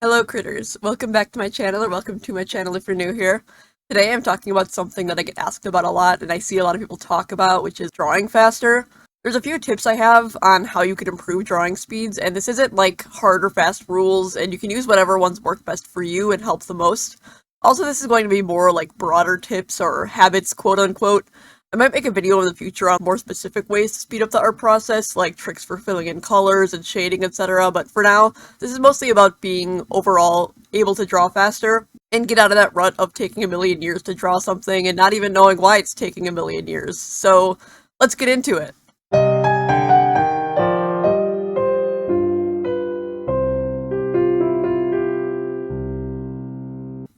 Hello critters, welcome back to my channel, or welcome to my channel if you're new here. Today I'm talking about something that I get asked about a lot and I see a lot of people talk about, which is drawing faster. There's a few tips I have on how you can improve drawing speeds, and this isn't like hard or fast rules, and you can use whatever ones work best for you and help the most. Also, this is going to be more like broader tips or habits, quote unquote. I might make a video in the future on more specific ways to speed up the art process, like tricks for filling in colors and shading, etc. But for now, this is mostly about being overall able to draw faster and get out of that rut of taking a million years to draw something and not even knowing why it's taking a million years. So let's get into it.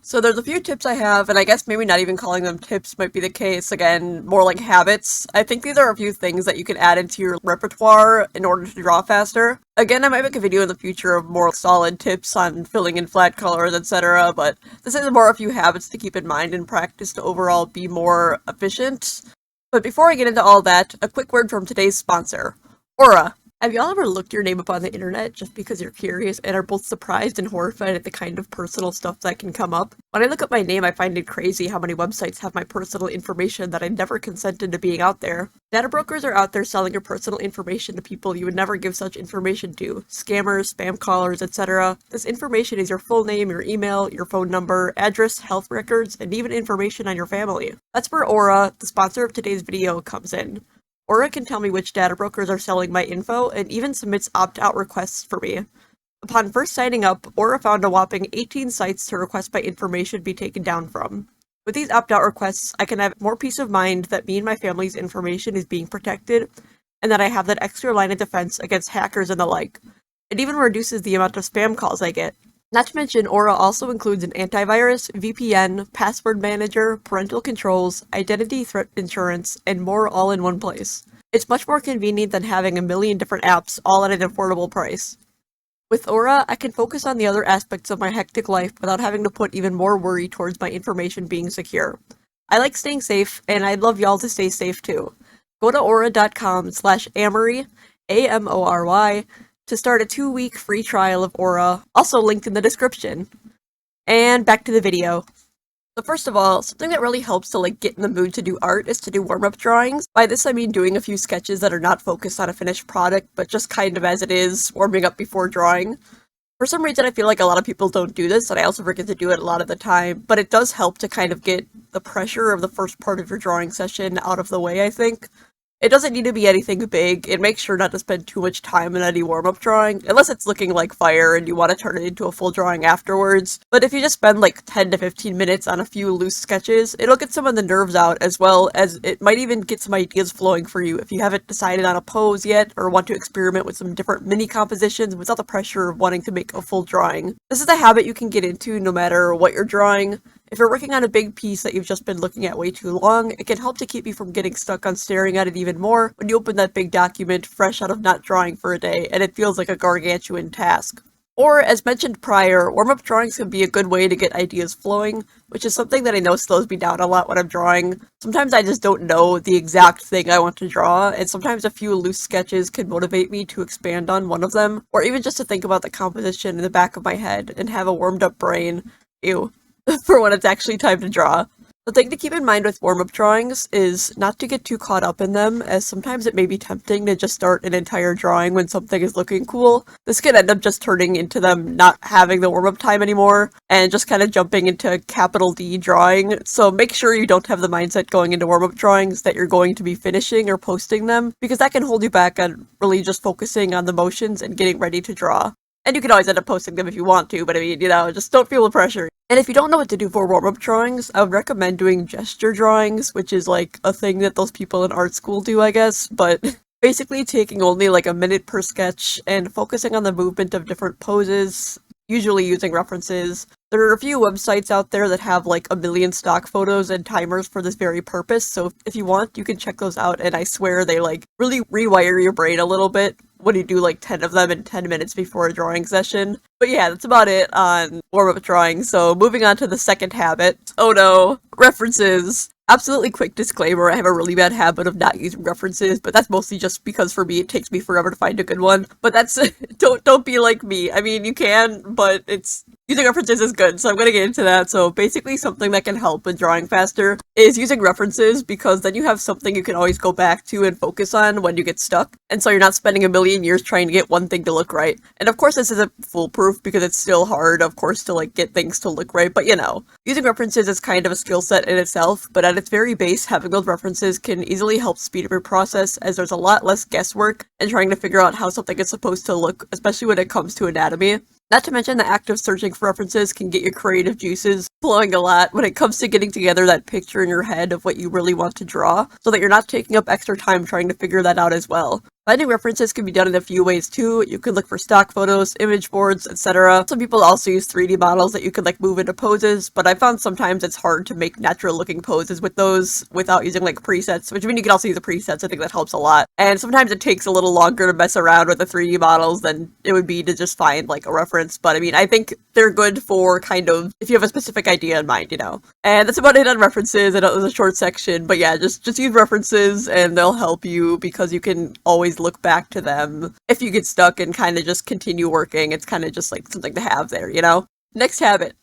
So there's a few tips I have, and I guess maybe not even calling them tips might be the case. Again, more like habits. I think these are a few things that you can add into your repertoire in order to draw faster. Again, I might make a video in the future of more solid tips on filling in flat colors, etc., but this is more a few habits to keep in mind and practice to overall be more efficient. But before I get into all that, a quick word from today's sponsor, Aura. Have y'all ever looked your name up on the internet just because you're curious and are both surprised and horrified at the kind of personal stuff that can come up? When I look up my name, I find it crazy how many websites have my personal information that I never consented to being out there. Data brokers are out there selling your personal information to people you would never give such information to. Scammers, spam callers, etc. This information is your full name, your email, your phone number, address, health records, and even information on your family. That's where Aura, the sponsor of today's video, comes in. Aura can tell me which data brokers are selling my info and even submits opt-out requests for me. Upon first signing up, Aura found a whopping 18 sites to request my information be taken down from. With these opt-out requests, I can have more peace of mind that me and my family's information is being protected, and that I have that extra line of defense against hackers and the like. It even reduces the amount of spam calls I get. Not to mention, Aura also includes an antivirus, VPN, password manager, parental controls, identity threat insurance, and more all in one place. It's much more convenient than having a million different apps all at an affordable price. With Aura, I can focus on the other aspects of my hectic life without having to put even more worry towards my information being secure. I like staying safe, and I'd love y'all to stay safe too. Go to aura.com/amory, AMORY, to start a 2-week free trial of Aura, also linked in the description. And back to the video. So first of all, something that really helps to get in the mood to do art is to do warm-up drawings. By this I mean doing a few sketches that are not focused on a finished product, but just kind of as it is, warming up before drawing. For some reason I feel like a lot of people don't do this, and I also forget to do it a lot of the time, but it does help to kind of get the pressure of the first part of your drawing session out of the way, I think. It doesn't need to be anything big, and make sure not to spend too much time in any warm-up drawing, unless it's looking like fire and you want to turn it into a full drawing afterwards. But if you just spend 10 to 15 minutes on a few loose sketches, it'll get some of the nerves out, as well as it might even get some ideas flowing for you if you haven't decided on a pose yet, or want to experiment with some different mini compositions without the pressure of wanting to make a full drawing. This is a habit you can get into no matter what you're drawing. If you're working on a big piece that you've just been looking at way too long, it can help to keep you from getting stuck on staring at it even more when you open that big document fresh out of not drawing for a day and it feels like a gargantuan task. Or, as mentioned prior, warm-up drawings can be a good way to get ideas flowing, which is something that I know slows me down a lot when I'm drawing. Sometimes I just don't know the exact thing I want to draw, and sometimes a few loose sketches can motivate me to expand on one of them, or even just to think about the composition in the back of my head and have a warmed-up brain. Ew. For when it's actually time to draw. The thing to keep in mind with warm-up drawings is not to get too caught up in them, as sometimes it may be tempting to just start an entire drawing when something is looking cool. This can end up just turning into them not having the warm-up time anymore, and just kind of jumping into capital D drawing, so make sure you don't have the mindset going into warm-up drawings that you're going to be finishing or posting them, because that can hold you back on really just focusing on the motions and getting ready to draw. And you can always end up posting them if you want to, but I mean, just don't feel the pressure. And if you don't know what to do for warm-up drawings, I would recommend doing gesture drawings, which is a thing that those people in art school do, I guess, but basically taking only a minute per sketch and focusing on the movement of different poses, usually using references. There are a few websites out there that have a million stock photos and timers for this very purpose, so if you want, you can check those out, and I swear they really rewire your brain a little bit when you do 10 of them in 10 minutes before a drawing session. But yeah, that's about it on warm-up drawing, so moving on to the second habit. Oh no, references! Absolutely quick disclaimer, I have a really bad habit of not using references, but that's mostly just because for me it takes me forever to find a good one. But that's don't be like me. I mean, you can, but it's using references is good, so I'm gonna get into that. So basically something that can help with drawing faster is using references because then you have something you can always go back to and focus on when you get stuck. And so you're not spending a million years trying to get one thing to look right. And of course this isn't foolproof because it's still hard, of course, to like get things to look right, but you know, using references is kind of a skill set in itself, but at its very base, having those references can easily help speed up your process as there's a lot less guesswork in trying to figure out how something is supposed to look, especially when it comes to anatomy. Not to mention the act of searching for references can get your creative juices flowing a lot when it comes to getting together that picture in your head of what you really want to draw, so that you're not taking up extra time trying to figure that out as well. Finding references can be done in a few ways too. You can look for stock photos, image boards, etc. Some people also use 3D models that you can like move into poses, but I found sometimes it's hard to make natural looking poses with those without using like presets, which I mean you can also use the presets, I think that helps a lot. And sometimes it takes a little longer to mess around with the 3D models than it would be to just find like a reference, but I mean I think they're good for kind of if you have a specific idea in mind, you know. And that's about it on references. I know it was a short section, but yeah, just use references and they'll help you because you can always look back to them if you get stuck and kind of just continue working. It's kind of just like something to have there, you know? Next habit.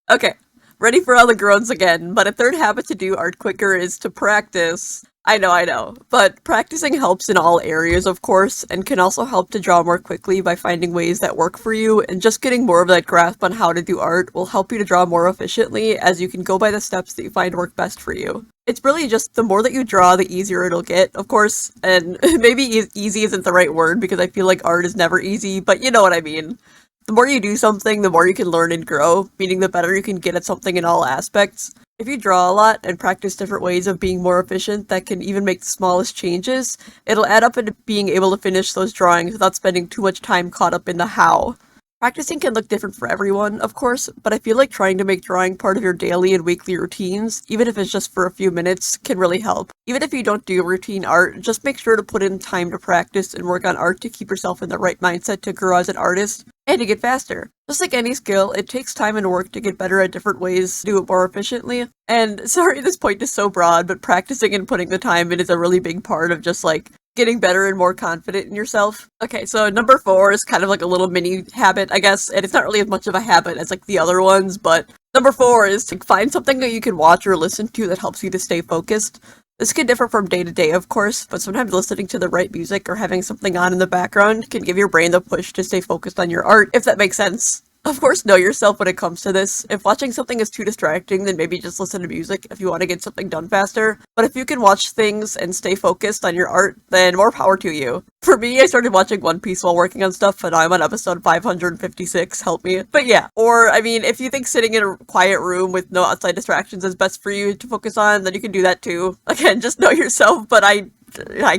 Okay, ready for all the groans again, but a third habit to do art quicker is to practice. I know, but practicing helps in all areas, of course, and can also help to draw more quickly by finding ways that work for you, and just getting more of that grasp on how to do art will help you to draw more efficiently as you can go by the steps that you find work best for you. It's really just the more that you draw, the easier it'll get, of course, and maybe easy isn't the right word because I feel like art is never easy, but you know what I mean. The more you do something, the more you can learn and grow, meaning the better you can get at something in all aspects. If you draw a lot and practice different ways of being more efficient that can even make the smallest changes, it'll add up into being able to finish those drawings without spending too much time caught up in the how. Practicing can look different for everyone, of course, but I feel like trying to make drawing part of your daily and weekly routines, even if it's just for a few minutes, can really help. Even if you don't do routine art, just make sure to put in time to practice and work on art to keep yourself in the right mindset to grow as an artist and to get faster. Just like any skill, it takes time and work to get better at different ways to do it more efficiently. And sorry, this point is so broad, but practicing and putting the time in is a really big part of just like getting better and more confident in yourself. Okay, so number 4 is kind of like a little mini habit, I guess, and it's not really as much of a habit as like the other ones, but number 4 is to find something that you can watch or listen to that helps you to stay focused. This can differ from day to day, of course, but sometimes listening to the right music or having something on in the background can give your brain the push to stay focused on your art, if that makes sense. Of course, know yourself when it comes to this. If watching something is too distracting, then maybe just listen to music if you want to get something done faster. But if you can watch things and stay focused on your art, then more power to you. For me, I started watching One Piece while working on stuff, and I'm on episode 556, help me. But yeah, or I mean, if you think sitting in a quiet room with no outside distractions is best for you to focus on, then you can do that too. Again, just know yourself, but I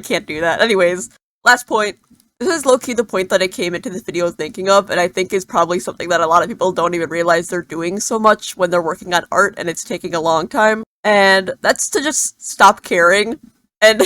can't do that. Anyways, last point. This is low-key the point that I came into this video thinking of, and I think is probably something that a lot of people don't even realize they're doing so much when they're working on art and it's taking a long time. And that's to just stop caring. And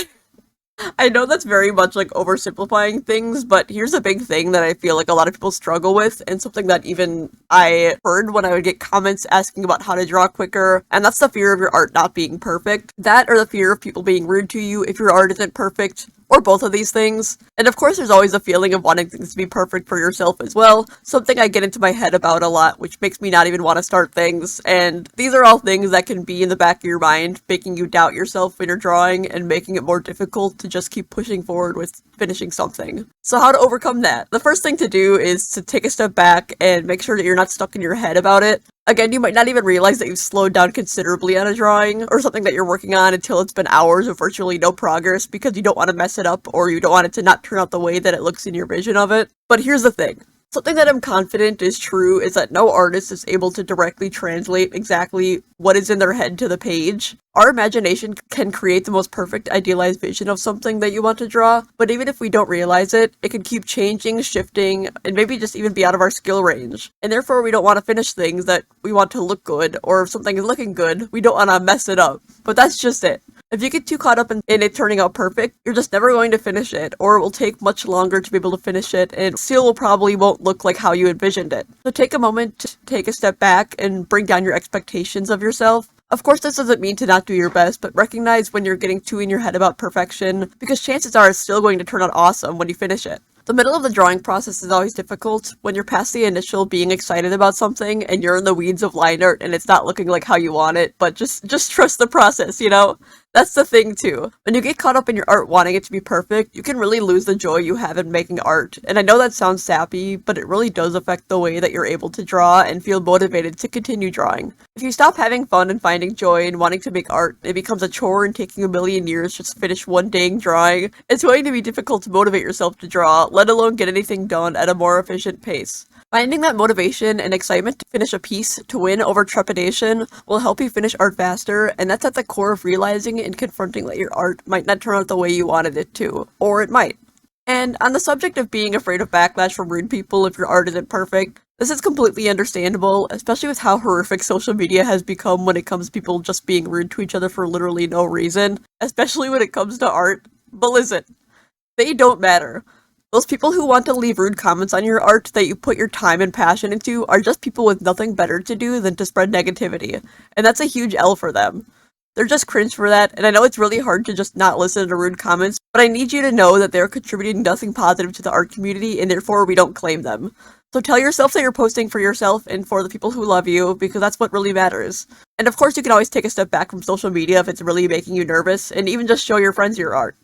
I know that's very much like oversimplifying things, but here's a big thing that I feel like a lot of people struggle with, and something that even I heard when I would get comments asking about how to draw quicker, and that's the fear of your art not being perfect. That or the fear of people being rude to you if your art isn't perfect. Or both of these things. And of course there's always a feeling of wanting things to be perfect for yourself as well, something I get into my head about a lot, which makes me not even want to start things, and these are all things that can be in the back of your mind, making you doubt yourself when you're drawing, and making it more difficult to just keep pushing forward with finishing something. So how to overcome that? The first thing to do is to take a step back and make sure that you're not stuck in your head about it. Again, you might not even realize that you've slowed down considerably on a drawing or something that you're working on until it's been hours of virtually no progress because you don't want to mess it up or you don't want it to not turn out the way that it looks in your vision of it. But here's the thing. Something that I'm confident is true is that no artist is able to directly translate exactly what is in their head to the page. Our imagination can create the most perfect idealized vision of something that you want to draw, but even if we don't realize it, it can keep changing, shifting, and maybe just even be out of our skill range. And therefore we don't want to finish things that we want to look good, or if something is looking good, we don't want to mess it up. But that's just it. If you get too caught up in it turning out perfect, you're just never going to finish it, or it will take much longer to be able to finish it, and still probably won't look like how you envisioned it. So take a moment to take a step back and bring down your expectations of yourself. Of course, this doesn't mean to not do your best, but recognize when you're getting too in your head about perfection, because chances are it's still going to turn out awesome when you finish it. The middle of the drawing process is always difficult, when you're past the initial being excited about something, and you're in the weeds of line art and it's not looking like how you want it, but just trust the process, you know? That's the thing too. When you get caught up in your art wanting it to be perfect, you can really lose the joy you have in making art. And I know that sounds sappy, but it really does affect the way that you're able to draw and feel motivated to continue drawing. If you stop having fun and finding joy in wanting to make art, it becomes a chore and taking a million years just to finish one dang drawing. It's going to be difficult to motivate yourself to draw, let alone get anything done at a more efficient pace. Finding that motivation and excitement to finish a piece, to win over trepidation, will help you finish art faster, and that's at the core of realizing and confronting that your art might not turn out the way you wanted it to, or it might. And on the subject of being afraid of backlash from rude people if your art isn't perfect, this is completely understandable, especially with how horrific social media has become when it comes to people just being rude to each other for literally no reason, especially when it comes to art. But listen, they don't matter. Those people who want to leave rude comments on your art that you put your time and passion into are just people with nothing better to do than to spread negativity, and that's a huge L for them. They're just cringe for that, and I know it's really hard to just not listen to rude comments, but I need you to know that they're contributing nothing positive to the art community, and therefore we don't claim them. So tell yourself that you're posting for yourself and for the people who love you, because that's what really matters. And of course you can always take a step back from social media if it's really making you nervous, and even just show your friends your art.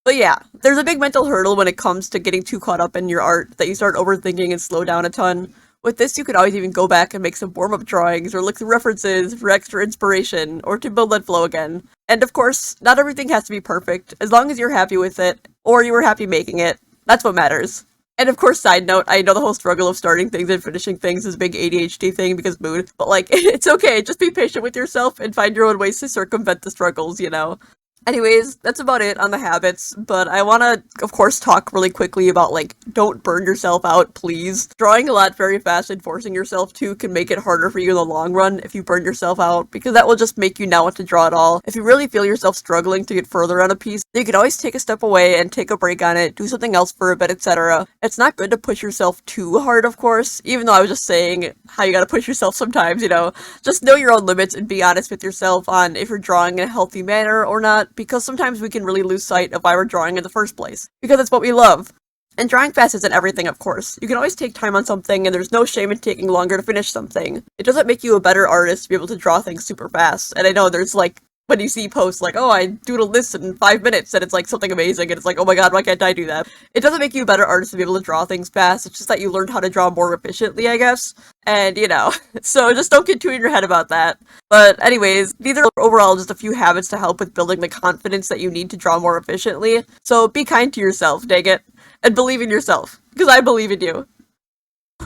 But yeah, there's a big mental hurdle when it comes to getting too caught up in your art that you start overthinking and slow down a ton. With this, you could always even go back and make some warm-up drawings or look through references for extra inspiration or to build that flow again. And of course, not everything has to be perfect. As long as you're happy with it, or you were happy making it, that's what matters. And of course, side note, I know the whole struggle of starting things and finishing things is a big ADHD thing because mood, but like, it's okay, just be patient with yourself and find your own ways to circumvent the struggles, you know? Anyways, that's about it on the habits, but I want to, of course, talk really quickly about, like, don't burn yourself out, please. Drawing a lot very fast and forcing yourself to can make it harder for you in the long run if you burn yourself out, because that will just make you not want to draw at all. If you really feel yourself struggling to get further on a piece, you can always take a step away and take a break on it, do something else for a bit, etc. It's not good to push yourself too hard, of course, even though I was just saying how you gotta push yourself sometimes, you know. Just know your own limits and be honest with yourself on if you're drawing in a healthy manner or not, because sometimes we can really lose sight of why we're drawing in the first place, because it's what we love. And drawing fast isn't everything, of course. You can always take time on something, and there's no shame in taking longer to finish something. It doesn't make you a better artist to be able to draw things super fast, and I know there's like, when you see posts like, oh, I doodled this in 5 minutes, and it's like something amazing, and it's like, oh my god, why can't I do that? It doesn't make you a better artist to be able to draw things fast, it's just that you learned how to draw more efficiently, I guess. And, you know, so just don't get too in your head about that. But anyways, these are overall just a few habits to help with building the confidence that you need to draw more efficiently. So be kind to yourself, dang it. And believe in yourself, because I believe in you.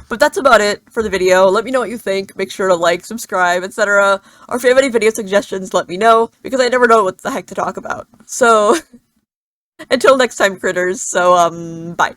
But that's about it for the video. Let me know what you think. Make sure to like, subscribe, etc. Or if you have any video suggestions, let me know, because I never know what the heck to talk about. So, until next time, critters. So, bye.